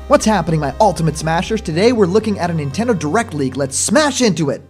What's happening, my Ultimate Smashers? Today we're looking at a Nintendo Direct leak. Let's smash into it!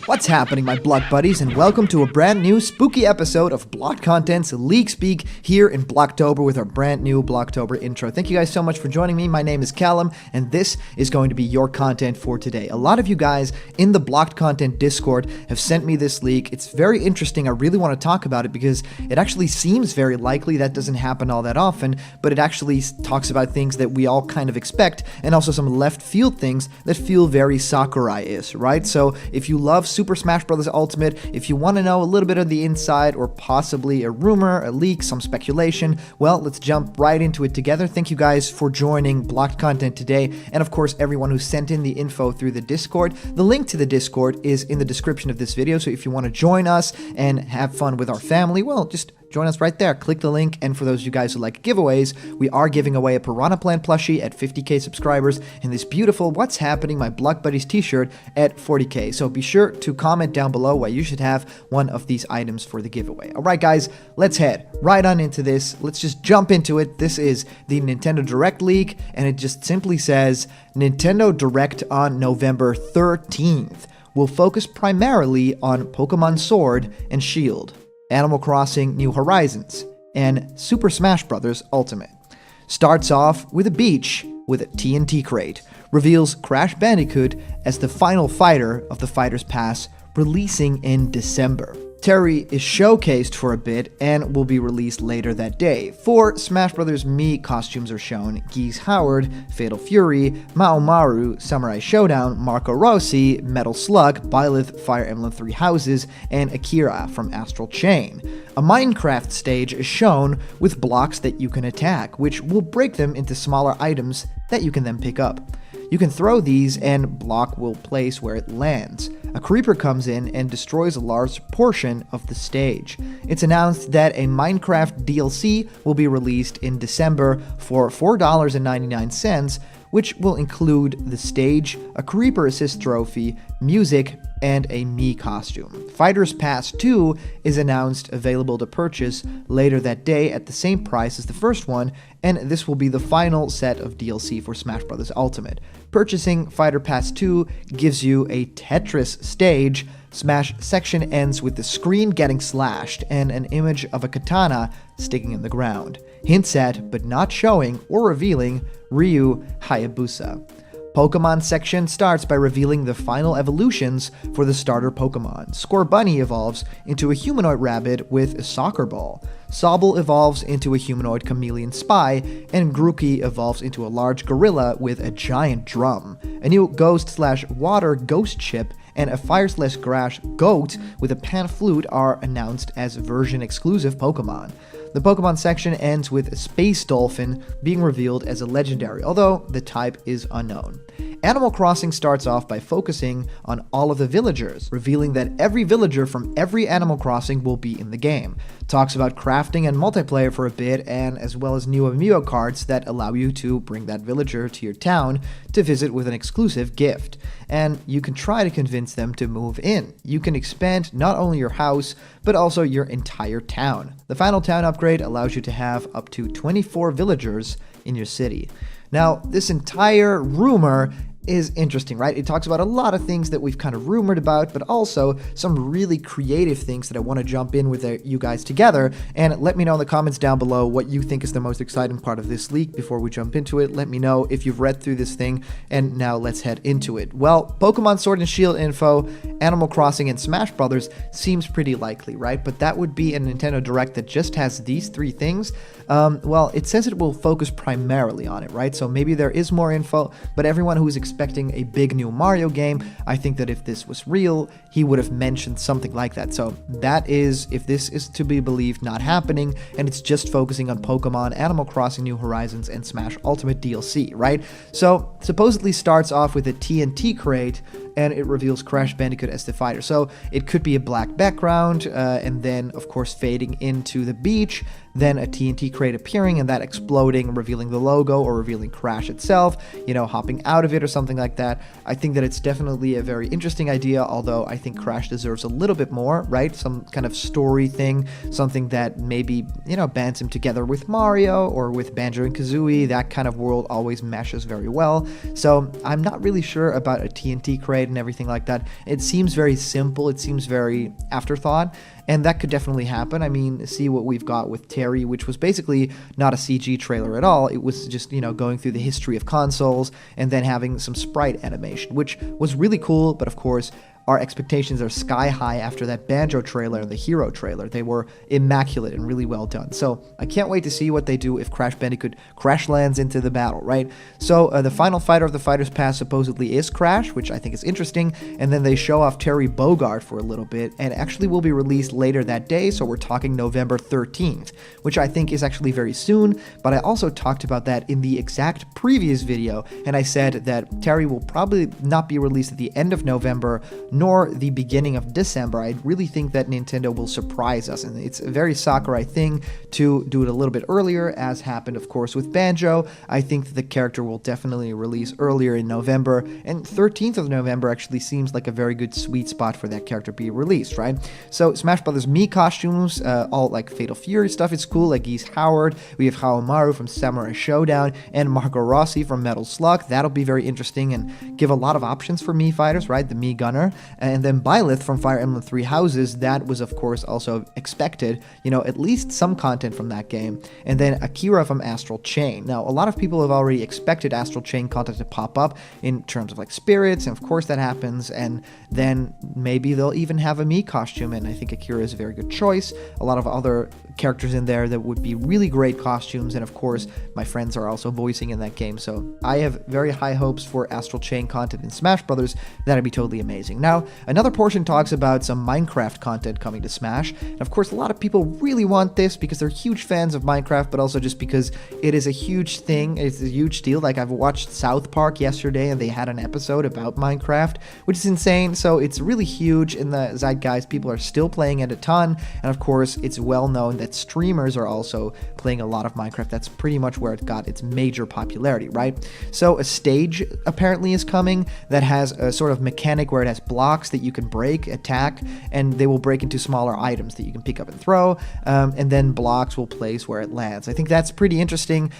What's happening, my Block buddies, and welcome to a brand new spooky episode of Block Content's Leak Speak here in Blocktober with our brand new Blocktober intro. Thank you guys so much for joining me. My name is Callum, and this is going to be your content for today. A lot of you guys in the Blocked Content Discord have sent me this leak. It's very interesting. I really want to talk about it because it actually seems very likely. That doesn't happen all that often, but it actually talks about things that we all kind of expect, and also some left field things that feel very Sakurai-ish, right? So if you love Super Smash Bros. Ultimate, if you want to know a little bit of the inside or possibly a rumor, a leak, some speculation, well, let's jump right into it together. Thank you guys for joining Blocked Content today, and of course everyone who sent in the info through the Discord. The link to the Discord is in the description of this video, so if you want to join us and have fun with our family, well, just join us right there. Click the link, and for those of you guys who like giveaways, we are giving away a Piranha Plant plushie at 50k subscribers and this beautiful What's Happening My Block Buddies t-shirt at 40k. So be sure to comment down below why you should have one of these items for the giveaway. Alright guys, let's head right on into this. Let's just jump into it. This is the Nintendo Direct leak, and it just simply says, Nintendo Direct on November 13th will focus primarily on Pokemon Sword and Shield, Animal Crossing New Horizons, and Super Smash Bros. Ultimate. Starts off with a beach with a TNT crate, reveals Crash Bandicoot as the final fighter of the Fighter's Pass, releasing in December. Terry is showcased for a bit and will be released later that day. 4 Smash Bros. Mii costumes are shown: Geese Howard, Fatal Fury, Maomaru, Samurai Showdown, Marco Rossi, Metal Slug, Byleth, Fire Emblem Three Houses, and Akira from Astral Chain. A Minecraft stage is shown with blocks that you can attack, which will break them into smaller items that you can then pick up. You can throw these and block will place where it lands. A creeper comes in and destroys a large portion of the stage. It's announced that a Minecraft DLC will be released in December for $4.99, which will include the stage, a Creeper Assist trophy, music, and a Mii costume. Fighter's Pass 2 is announced available to purchase later that day at the same price as the first one, and this will be the final set of DLC for Smash Bros. Ultimate. Purchasing Fighter Pass 2 gives you a Tetris Stage. Smash section ends with the screen getting slashed and an image of a katana sticking in the ground. Hints at, but not showing or revealing, Ryu Hayabusa. Pokemon section starts by revealing the final evolutions for the starter Pokemon. Scorbunny evolves into a humanoid rabbit with a soccer ball. Sobble evolves into a humanoid chameleon spy, and Grookey evolves into a large gorilla with a giant drum. A new ghost/water ghost chip and a fire/grass goat with a pan flute are announced as version-exclusive Pokemon. The Pokemon section ends with a Space Dolphin being revealed as a legendary, although the type is unknown. Animal Crossing starts off by focusing on all of the villagers, revealing that every villager from every Animal Crossing will be in the game. Talks about crafting and multiplayer for a bit, and as well as new amiibo cards that allow you to bring that villager to your town to visit with an exclusive gift. And you can try to convince them to move in. You can expand not only your house, but also your entire town. The final town upgrade allows you to have up to 24 villagers in your city. Now, this entire rumor is interesting, right? It talks about a lot of things that we've kind of rumored about, but also some really creative things that I want to jump in with you guys together. And let me know in the comments down below what you think is the most exciting part of this leak before we jump into it. Let me know if you've read through this thing, and now let's head into it. Well, Pokemon Sword and Shield info, Animal Crossing, and Smash Brothers seems pretty likely, right? But that would be a Nintendo Direct that just has these 3 things. Well, it says it will focus primarily on it, right? So maybe there is more info, but everyone who is expecting a big new Mario game, I think that if this was real, he would have mentioned something like that. So that is, if this is to be believed, not happening, and it's just focusing on Pokemon, Animal Crossing New Horizons, and Smash Ultimate DLC, right? So supposedly starts off with a TNT crate, and it reveals Crash Bandicoot as the fighter. So it could be a black background, and then of course fading into the beach, then a TNT crate appearing and that exploding, revealing the logo or revealing Crash itself, hopping out of it or something like that. I think that it's definitely a very interesting idea, although I think Crash deserves a little bit more, right? Some kind of story thing, something that maybe, bands him together with Mario or with Banjo and Kazooie. That kind of world always meshes very well. So I'm not really sure about a TNT crate and everything like that. It seems very simple. It seems very afterthought. And that could definitely happen. I mean, see what we've got with Terry, which was basically not a CG trailer at all. It was just, going through the history of consoles and then having some sprite animation, which was really cool. But of course, our expectations are sky high after that Banjo trailer and the Hero trailer. They were immaculate and really well done. So I can't wait to see what they do if Crash Bandicoot crash lands into the battle, right? So the final fighter of the Fighter's Pass supposedly is Crash, which I think is interesting. And then they show off Terry Bogard for a little bit, and actually will be released later that day. So we're talking November 13th, which I think is actually very soon. But I also talked about that in the exact previous video, and I said that Terry will probably not be released at the end of November, nor the beginning of December. I really think that Nintendo will surprise us, and it's a very Sakurai thing to do it a little bit earlier, as happened, of course, with Banjo. I think the character will definitely release earlier in November, and 13th of November actually seems like a very good sweet spot for that character to be released, right? So Smash Brothers Mii costumes, all like Fatal Fury stuff, is cool, like Geese Howard. We have Haomaru from Samurai Showdown, and Marco Rossi from Metal Slug. That'll be very interesting and give a lot of options for Mii fighters, right? The Mii Gunner. And then Byleth from Fire Emblem Three Houses, that was of course also expected, at least some content from that game. And then Akira from Astral Chain. Now, a lot of people have already expected Astral Chain content to pop up in terms of like spirits, and of course that happens, and then maybe they'll even have a Mii costume, and I think Akira is a very good choice. A lot of other characters in there that would be really great costumes, and of course my friends are also voicing in that game, so I have very high hopes for Astral Chain content in Smash Brothers. That'd be totally amazing. Now, another portion talks about some Minecraft content coming to Smash, and of course a lot of people really want this because they're huge fans of Minecraft, but also just because it is a huge thing. It's a huge deal. Like, I've watched South Park yesterday and they had an episode about Minecraft, which is insane. So it's really huge in the zeitgeist. People are still playing it a ton, and of course it's well known that streamers are also playing a lot of Minecraft. That's pretty much where it got its major popularity, right? So a stage apparently is coming that has a sort of mechanic where it has blocks that you can break, attack, and they will break into smaller items that you can pick up and throw, and then blocks will place where it lands. I think that's pretty interesting.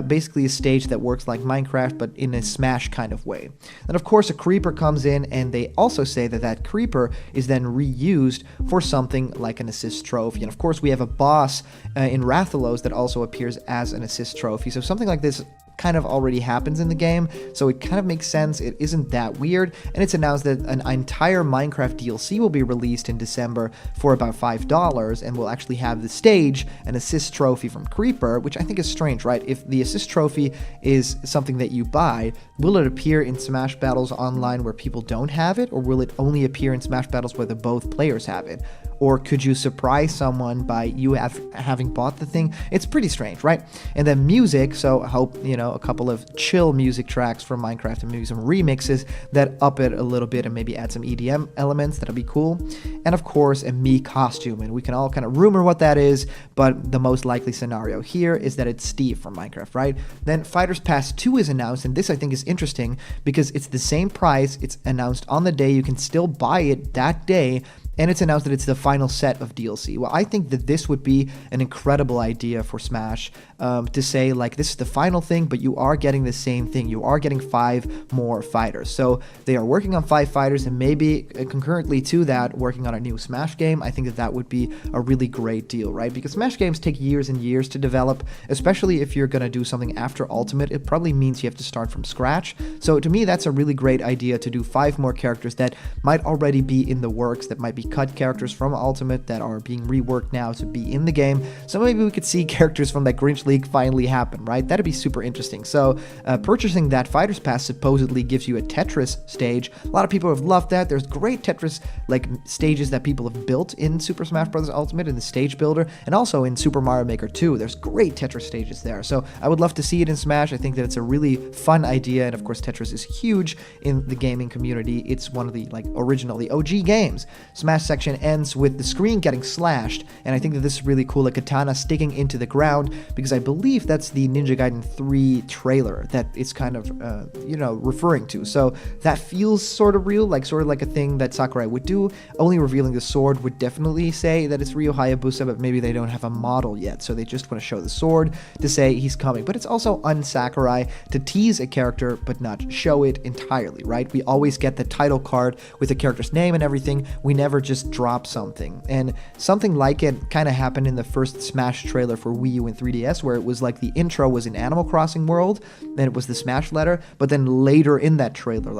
Basically a stage that works like Minecraft, but in a Smash kind of way. Then of course a creeper comes in, and they also say that that creeper is then reused for something like an assist trophy. And of course we have a boss in Rathalos that also appears as an assist trophy. So something like this kind of already happens in the game, so it kind of makes sense. It isn't that weird, and it's announced that an entire Minecraft DLC will be released in December for about $5, and will actually have the stage, an assist trophy from Creeper, which I think is strange, right? If the assist trophy is something that you buy, will it appear in Smash Battles Online where people don't have it, or will it only appear in Smash Battles where both players have it? Or could you surprise someone by you having bought the thing? It's pretty strange, right? And then music, so I hope, a couple of chill music tracks from Minecraft and maybe some remixes that up it a little bit and maybe add some EDM elements. That'll be cool. And of course, a Mii costume, and we can all kind of rumor what that is, but the most likely scenario here is that it's Steve from Minecraft, right? Then Fighters Pass 2 is announced, and this I think is interesting because it's the same price. It's announced on the day. You can still buy it that day, and it's announced that it's the final set of DLC. Well, I think that this would be an incredible idea for Smash, to say, like, this is the final thing, but you are getting the same thing. You are getting 5 more fighters. So they are working on 5 fighters, and maybe concurrently to that, working on a new Smash game. I think that that would be a really great deal, right? Because Smash games take years and years to develop, especially if you're going to do something after Ultimate. It probably means you have to start from scratch. So to me, that's a really great idea to do 5 more characters that might already be in the works, that might be cut characters from Ultimate that are being reworked now to be in the game. So maybe we could see characters from that Grinch League finally happen, right? That'd be super interesting. So purchasing that Fighter's Pass supposedly gives you a Tetris stage. A lot of people have loved that. There's great Tetris like stages that people have built in Super Smash Bros. Ultimate in the stage builder, and also in Super Mario Maker 2. There's great Tetris stages there. So I would love to see it in Smash. I think that it's a really fun idea, and of course Tetris is huge in the gaming community. It's one of the the OG games. Smash section ends with the screen getting slashed, and I think that this is really cool, a katana sticking into the ground, because I believe that's the Ninja Gaiden 3 trailer that it's kind of referring to. So that feels sort of real, sort of like a thing that Sakurai would do. Only revealing the sword would definitely say that it's Ryo Hayabusa, but maybe they don't have a model yet, so they just want to show the sword to say he's coming. But it's also un-Sakurai to tease a character but not show it entirely, right? We always get the title card with the character's name and everything. We never just drop something. And something like it kind of happened in the first Smash trailer for Wii U and 3DS, where it was like the intro was in Animal Crossing World, then it was the Smash letter, but then later in that trailer,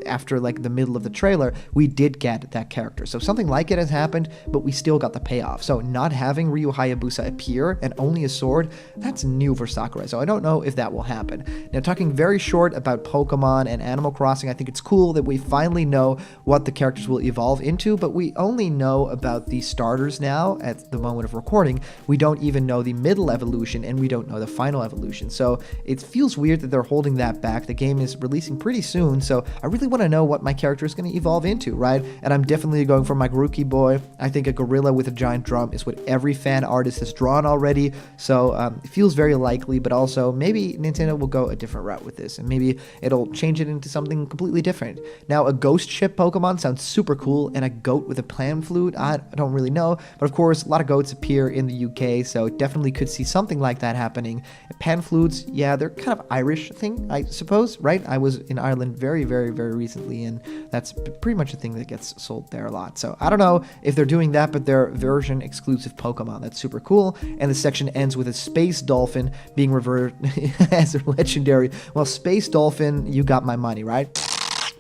after the middle of the trailer, we did get that character. So something like it has happened, but we still got the payoff. So not having Ryu Hayabusa appear and only a sword, that's new for Sakurai. So I don't know if that will happen. Now, talking very short about Pokemon and Animal Crossing, I think it's cool that we finally know what the characters will evolve into, but we only know about the starters now at the moment of recording. We don't even know the middle evolution, and we don't know the final evolution. So it feels weird that they're holding that back. The game is releasing pretty soon, so I really want to know what my character is going to evolve into, right? And I'm definitely going for my Grookey boy. I think a gorilla with a giant drum is what every fan artist has drawn already, so it feels very likely, but also maybe Nintendo will go a different route with this, and maybe it'll change it into something completely different. Now, a ghost ship Pokemon sounds super cool, and a goat with a pan flute, I don't really know, but of course, a lot of goats appear in the UK, so definitely could see something like that happening. Pan flutes, yeah, they're kind of Irish thing, I suppose, right? I was in Ireland very, very, very recently, and that's pretty much a thing that gets sold there a lot. So I don't know if they're doing that, but they're version exclusive Pokemon. That's super cool. And the section ends with a space dolphin being revered as a legendary. Well, space dolphin, you got my money, right?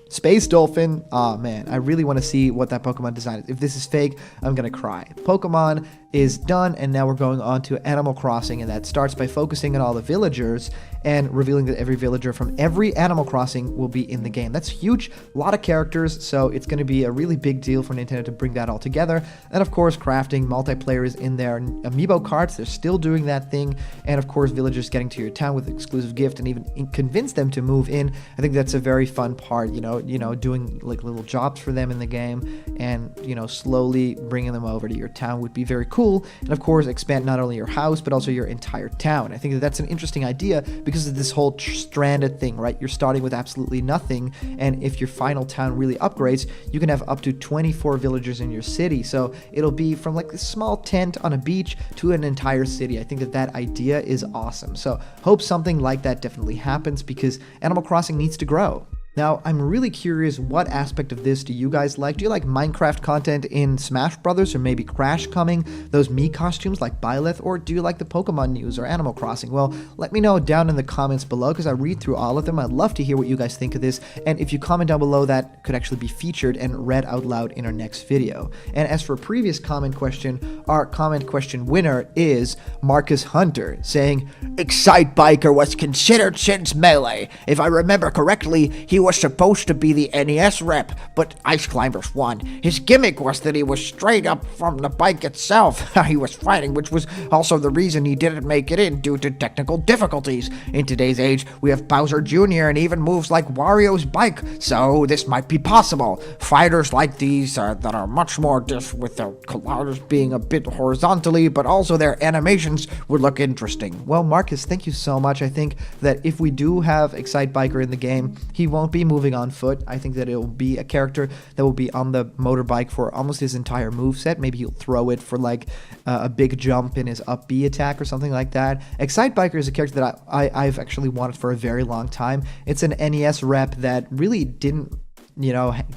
Space Dolphin, oh man, I really want to see what that Pokemon design is. If this is fake, I'm gonna cry. Pokemon is done, and now we're going on to Animal Crossing, and that starts by focusing on all the villagers and revealing that every villager from every Animal Crossing will be in the game. That's huge, a lot of characters, so it's going to be a really big deal for Nintendo to bring that all together. And of course, crafting multiplayer is in there. Amiibo carts, they're still doing that thing, and of course, villagers getting to your town with exclusive gift and even convince them to move in. I think that's a very fun part, doing little jobs for them in the game, and slowly bringing them over to your town would be very cool. And of course, expand not only your house but also your entire town. I think that's an interesting idea because of this whole stranded thing, right? You're starting with absolutely nothing, and if your final town really upgrades, you can have up to 24 villagers in your city. So it'll be from a small tent on a beach to an entire city. I think that idea is awesome. So hope something like that definitely happens because Animal Crossing needs to grow. Now, I'm really curious, what aspect of this do you guys like? Do you like Minecraft content in Smash Brothers, or maybe Crash coming, those Mii costumes like Byleth, or do you like the Pokemon news or Animal Crossing? Well, let me know down in the comments below because I read through all of them. I'd love to hear what you guys think of this, and if you comment down below, that could actually be featured and read out loud in our next video. And as for a previous comment question, our comment question winner is Marcus Hunter, saying, Excite Biker was considered since Melee. If I remember correctly, he was supposed to be the NES rep, but Ice Climbers won. His gimmick was that he was straight up from the bike itself he was fighting, which was also the reason he didn't make it in due to technical difficulties. In today's age, we have Bowser Jr. and even moves like Wario's bike, so this might be possible. Fighters like these that are much more with their colliders being a bit horizontally, but also their animations would look interesting. Well, Marcus, thank you so much. I think that if we do have Excite Biker in the game, he won't be moving on foot. I think that it will be a character that will be on the motorbike for almost his entire moveset. Maybe he'll throw it for a big jump in his up B attack or something like that. Excite Biker is a character that I've actually wanted for a very long time. It's an NES rep that really didn't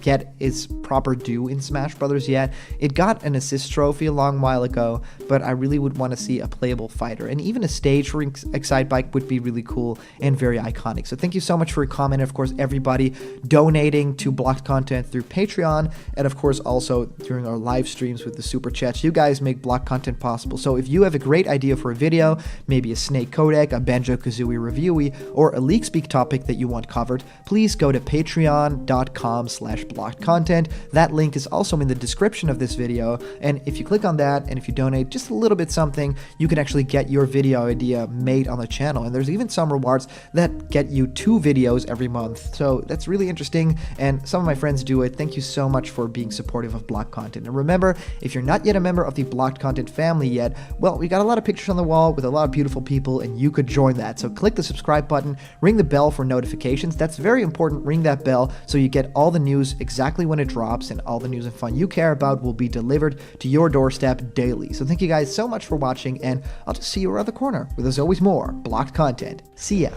get its proper due in Smash Brothers yet. It got an assist trophy a long while ago, but I really would want to see a playable fighter, and even a stage for Excitebike would be really cool and very iconic. So thank you so much for your comment, and of course everybody donating to Blocked Content through Patreon, and of course also during our live streams with the super chats. You guys make Blocked Content possible. So if you have a great idea for a video, maybe a Snake codec, a Banjo-Kazooie reviewee, or a LeakSpeak topic that you want covered, please go to patreon.com/blockedcontent. That link is also in the description of this video, and if you click on that and if you donate just a little bit something, you can actually get your video idea made on the channel, and there's even some rewards that get you 2 videos every month. So that's really interesting, and some of my friends do it. Thank you so much for being supportive of Blocked Content. And remember, if you're not yet a member of the Blocked Content family yet, well, we got a lot of pictures on the wall with a lot of beautiful people, and you could join that. So click the subscribe button, ring the bell for notifications. That's very important. Ring that bell so you get all the news exactly when it drops, and all the news and fun you care about will be delivered to your doorstep daily. So thank you guys so much for watching, and I'll just see you around the corner with, as always, more Blocked Content. See ya.